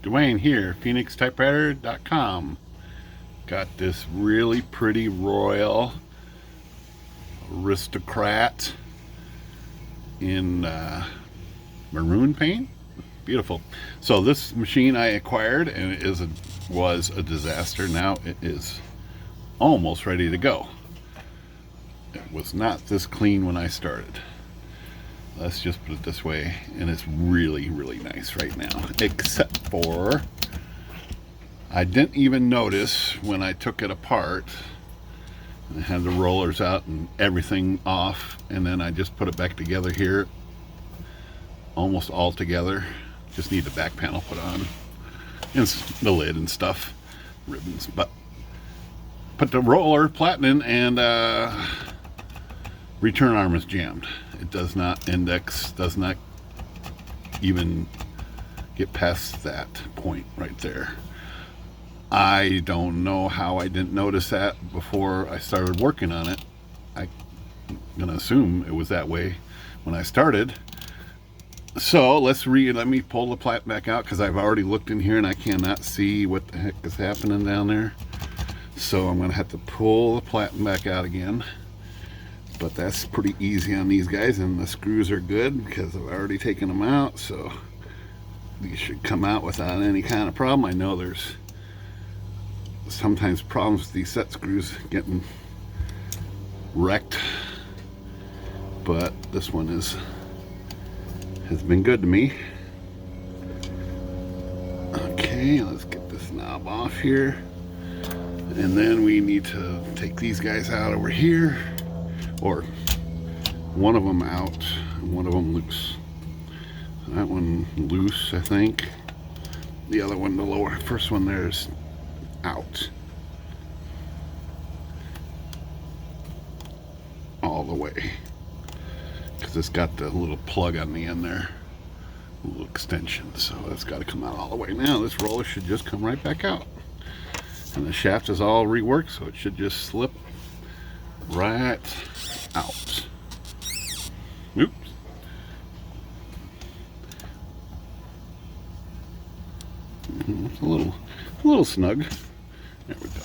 Dwayne here, PhoenixTypewriter.com. Got this really pretty royal Aristocrat in maroon paint. Beautiful. So this machine I acquired, and it was a disaster. Now it is almost ready to go. It was not this clean when I started. Let's just put it this way, and it's really, really nice right now, except for I didn't even notice when I took it apart. I had the rollers out and everything off, and then I just put it back together here, almost all together. Just need the back panel put on, and the lid and stuff, ribbons. But put the roller Platen in, and return arm is jammed. It does not index, does not even get past that point right there. I don't know how I didn't notice that before I started working on it. I'm gonna assume it was that way when I started. So let me pull the Platen back out, because I've already looked in here and I cannot see what the heck is happening down there. So I'm gonna have to pull the Platen back out again. But that's pretty easy on these guys, and the screws are good because I've already taken them out, so these should come out without any kind of problem. I know there's sometimes problems with these set screws getting wrecked, but this one has been good to me. Okay, let's get this knob off here, and then we need to take these guys out over here, or one of them out and one of them loose. That one loose, I think. The other one, the lower first one there, is out all the way, because it's got the little plug on the end there, a little extension, so that's got to come out all the way. Now this roller should just come right back out, and the shaft is all reworked, so it should just slip right out. Oops. It's a little snug. There we go.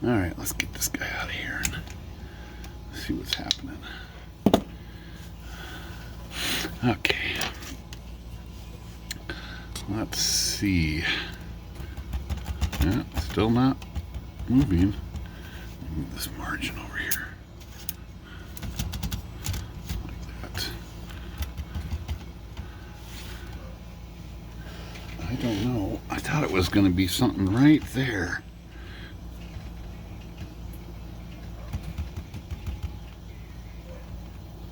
All right, let's get this guy out of here and see what's happening. Okay. Let's see. Yeah, still not moving. Move this margin over here. Like that. I don't know. I thought it was going to be something right there.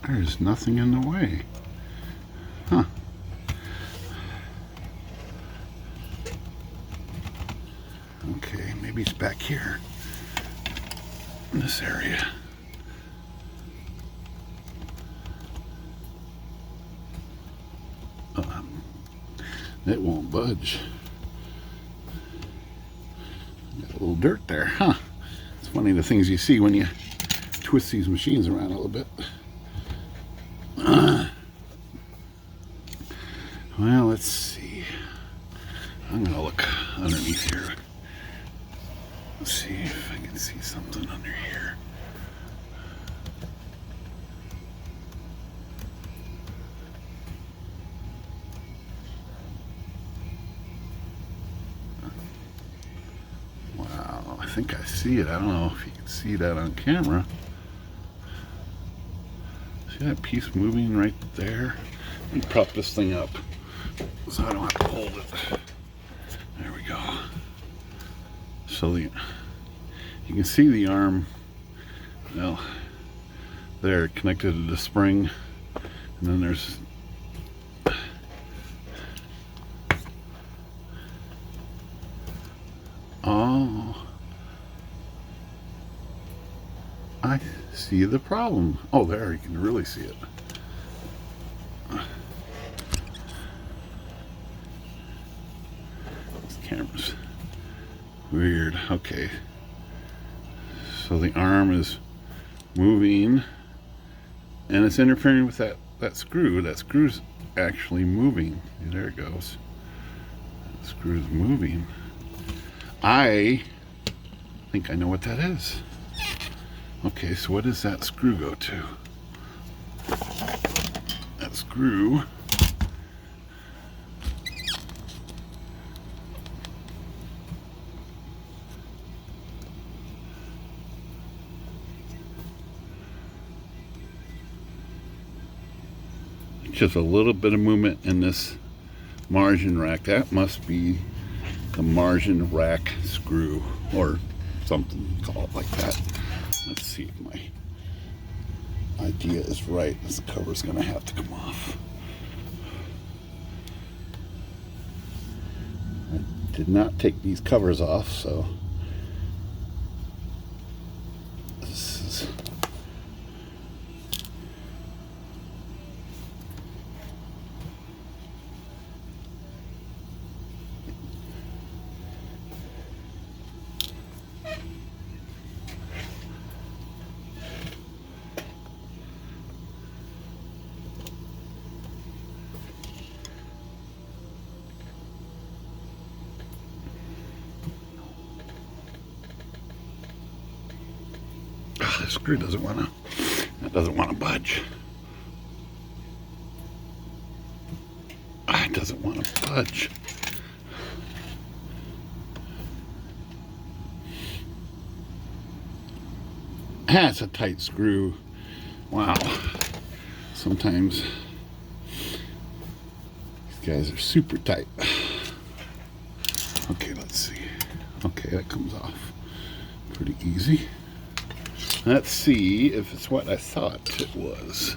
There's nothing in the way. Huh. Okay, maybe it's back here in this area. It won't budge. Got a little dirt there, huh? It's funny the things you see when you twist these machines around a little bit. Well, let's see. I'm gonna look underneath here. Let's see if I can see something under here. Wow, I think I see it. I don't know if you can see that on camera. See that piece moving right there? Let me prop this thing up so I don't have to hold it. There we go. So you can see the arm, well, there, connected to the spring, and then there's I see the problem. Oh, there, you can really see it. This camera's weird. Okay. So the arm is moving, and it's interfering with that screw. That screw's actually moving. There it goes. Screw's moving. I think I know what that is. Okay, so what does that screw go to? That screw just a little bit of movement in this margin rack. That must be the margin rack screw or something, call it like that. Let's see if my idea is right. This cover's gonna have to come off. I did not take these covers off, so this is the screw doesn't want to budge. It doesn't want to budge. It's a tight screw. Wow. Sometimes these guys are super tight. Okay, let's see. Okay, that comes off pretty easy. Let's see if it's what I thought it was.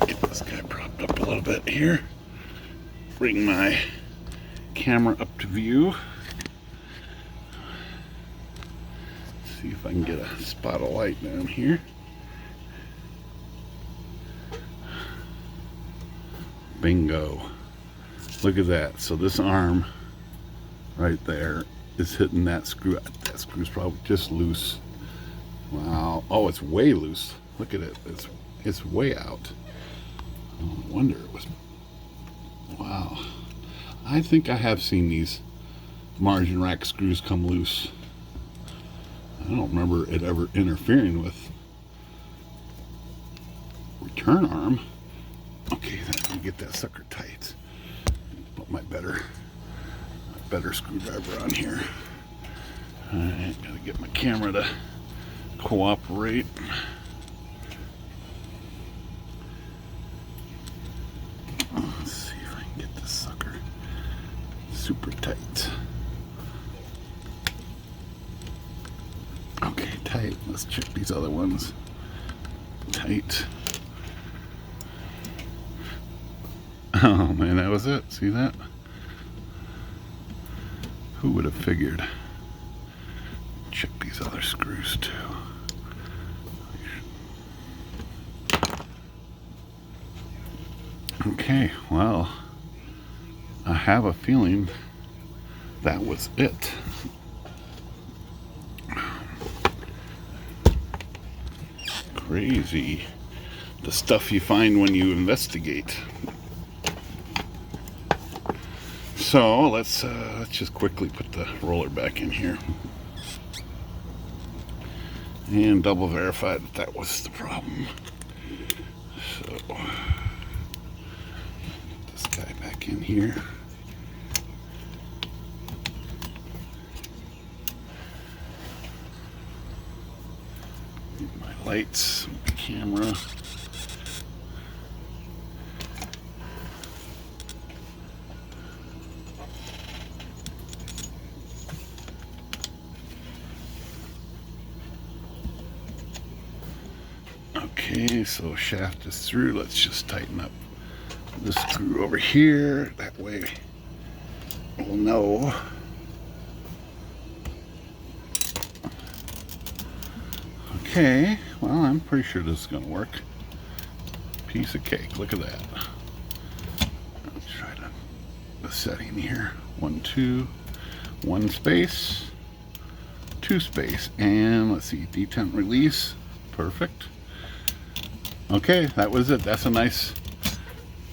Get this guy propped up a little bit here. Bring my camera up to view. See if I can get a spot of light down here. Bingo. Look at that. So this arm right there is hitting that screw. That screw's probably just loose. Wow. Oh, it's way loose. Look at it. It's way out. No wonder it was. Wow. I think I have seen these margin rack screws come loose. I don't remember it ever interfering with return arm. Okay, let me get that sucker tight. Put my better screwdriver on here. Alright, gotta get my camera to cooperate. Let's see if I can get this sucker super tight. Okay, tight. Let's check these other ones. Tight. Oh man, that was it. See that? Who would have figured? Check these other screws too. Okay, well, I have a feeling that was it. Crazy. The stuff you find when you investigate. So let's just quickly put the roller back in here and double verify that that was the problem. So get this guy back in here. Get my lights, my camera. Okay, so shaft is through. Let's just tighten up this screw over here. That way we'll know. Okay, well, I'm pretty sure this is going to work. Piece of cake. Look at that. Let's try the setting here. 1, 2, 1 space, 2 space, and let's see, detent release. Perfect. Okay, that was it. That's a nice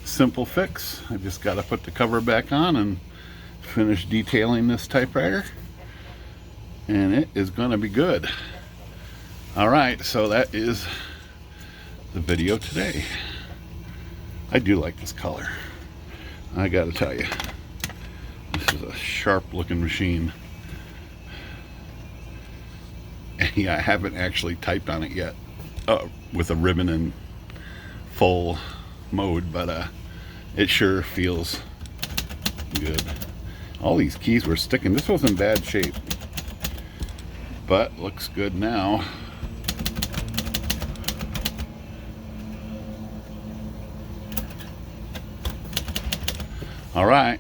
simple fix. I just got to put the cover back on and finish detailing this typewriter, and it is going to be good. All right, so that is the video today. I do like this color, I gotta tell you. This is a sharp looking machine. And yeah, I haven't actually typed on it yet with a ribbon and full mode, but it sure feels good. All these keys were sticking. This was in bad shape, but looks good now. All right,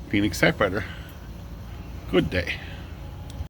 Phoenix Typewriter, good day.